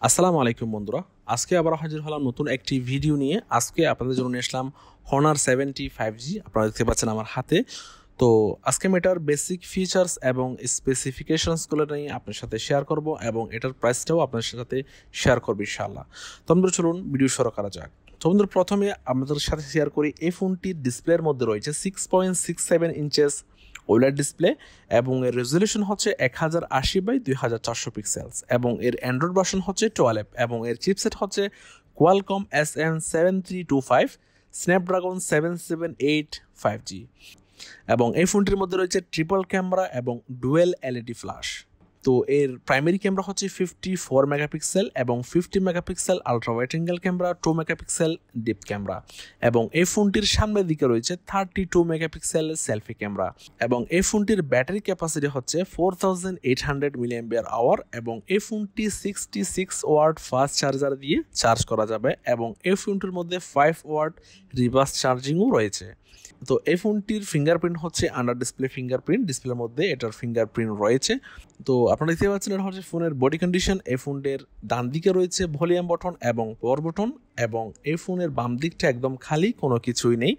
আসসালামু আলাইকুম বন্ধুরা, আজকে আবার হাজির হলাম নতুন একটি ভিডিও নিয়ে। আজকে আপনাদের জন্য নিয়ে আসলাম Honor 70 5G। আপনারা দেখতে পাচ্ছেন আমার হাতে। তো আজকে আমি এটার বেসিক ফিচার্স এবং স্পেসিফিকেশনসগুলো নিয়ে আপনার সাথে শেয়ার করব এবং এটার প্রাইসটাও আপনার সাথে শেয়ার করব ইনশাআল্লাহ। তো বন্ধুরা চলুন ভিডিও শুরু করা যাক। তো বন্ধুরা প্রথমে আপনাদের সাথে শেয়ার করি, এই ফোনটির ডিসপ্লের মধ্যে রয়েছে 6.67 ইঞ্চেস ওএলইডি ডিসপ্লে এবং এর রেজলিউশন হচ্ছে 1080x2400 পিক্সেলস এবং এর অ্যান্ড্রয়েড ভার্সন হচ্ছে 12 এবং এর চিপসেট হচ্ছে Qualcomm SM7325 Snapdragon 778 5G এবং এই ফোনটির মধ্যে রয়েছে ট্রিপল ক্যামেরা এবং ডুয়েল এলইডি ফ্ল্যাশ। তো এর প্রাইমারি ক্যামেরা হচ্ছে 54 মেগাপিক্সেল এবং 50 megapixel ultra wide angle camera, 2 megapixel deep camera এবং এই ফোনটির সামনের দিকে রয়েছে 32 মেগাপিক্সেল সেলফি ক্যামেরা এবং এই ফোনটির ব্যাটারি ক্যাপাসিটি হচ্ছে 4800 মিলিঅ্যাম্পিয়ার আওয়ার এবং এই ফোনটি 66 ওয়াট ফাস্ট চার্জার দিয়ে চার্জ করা যাবে এবং এই ফোনটির মধ্যে 5 ওয়াট রিভার্স চার্জিংও রয়েছে। তো এই ফোনটির ফিঙ্গারপ্রিন্ট হচ্ছে আন্ডার ডিসপ্লে ফিঙ্গারপ্রিন্ট, ডিসপ্লের মধ্যে এটার ফিঙ্গারপ্রিন্ট রয়েছে। তো আপনারা দেখতে পাচ্ছেন এটা হচ্ছে ফোনের বডি কন্ডিশন। এই ফোনটির ডান দিকে রয়েছে ভলিউম বাটন এবং পাওয়ার বাটন এবং এই ফোনের বাম দিকটা একদম খালি, কোনো কিছুই নেই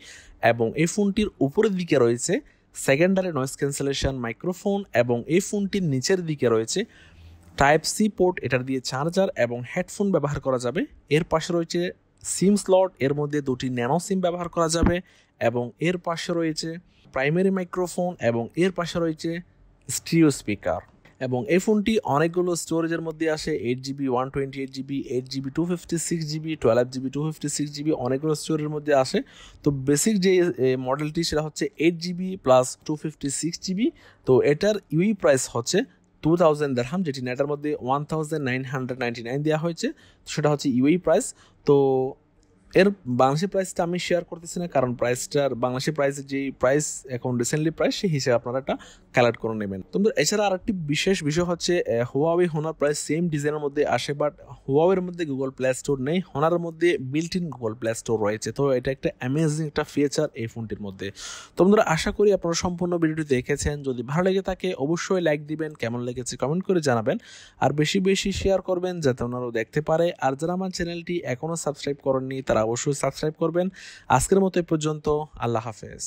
এবং এই ফোনটির উপরের দিকে রয়েছে সেকেন্ডারি নয়েজ ক্যান্সেলেশন মাইক্রোফোন এবং এই ফোনটির নিচের দিকে রয়েছে টাইপ সি পোর্ট, এটার দিয়ে চার্জার এবং হেডফোন ব্যবহার করা যাবে। এর পাশে রয়েছে সিম স্লট, এর মধ্যে দুটি ন্যানো সিম ব্যবহার করা যাবে এবং এর পাশে রয়েছে প্রাইমারি মাইক্রোফোন এবং এর পাশে রয়েছে স্টিরিও স্পিকার এবং এই ফোনটি অনেকগুলো স্টোরেজের মধ্যে আসে, 8GB 128GB 8GB 256GB 12GB 256GB অনেকগুলো স্টোরেজের মধ্যে আসে। তো বেসিক যে মডেলটি সেটা হচ্ছে 8GB প্লাস 256GB। তো এটার ইউই প্রাইস হচ্ছে 2000 দিরহাম, যেটি নেটের মধ্যে 1999 দেওয়া হয়েছে, সেটা হচ্ছে ইউই প্রাইস। তো এর বাংলাদেশি প্রাইসটা আমি শেয়ার করতেছি না, কারণ প্রাইসটার বাংলাদেশি প্রাইসের যে প্রাইস এখন রিসেন্টলি প্রাইস সেই হিসেবে আপনারা এটা কালেক্ট করে নেবেন। তো এছাড়া আরেকটি বিশেষ বিষয় হচ্ছে হুয়াওয়ে হোনার প্রায় সেম ডিজাইনের মধ্যে আসে, বাট হুয়াওয়ের মধ্যে গুগল প্লে স্টোর নেই, হোনারের মধ্যে built in Google play store রয়েছে। তো এটা একটা অ্যামেজিং একটা ফিচার এই ফোনটির মধ্যে। তো বন্ধুরা আশা করি আপনারা সম্পূর্ণ ভিডিওটি দেখেছেন। যদি ভালো লেগে থাকে অবশ্যই লাইক দিবেন, কেমন লেগেছে কমেন্ট করে জানাবেন আর বেশি বেশি শেয়ার করবেন যাতে ওনারাও দেখতে পারে। আর যারা আমার চ্যানেলটি এখনও সাবস্ক্রাইব করেননি তারা অবশ্যই সাবস্ক্রাইব করবেন। আজকের মতো এ পর্যন্ত, আল্লাহ হাফেজ।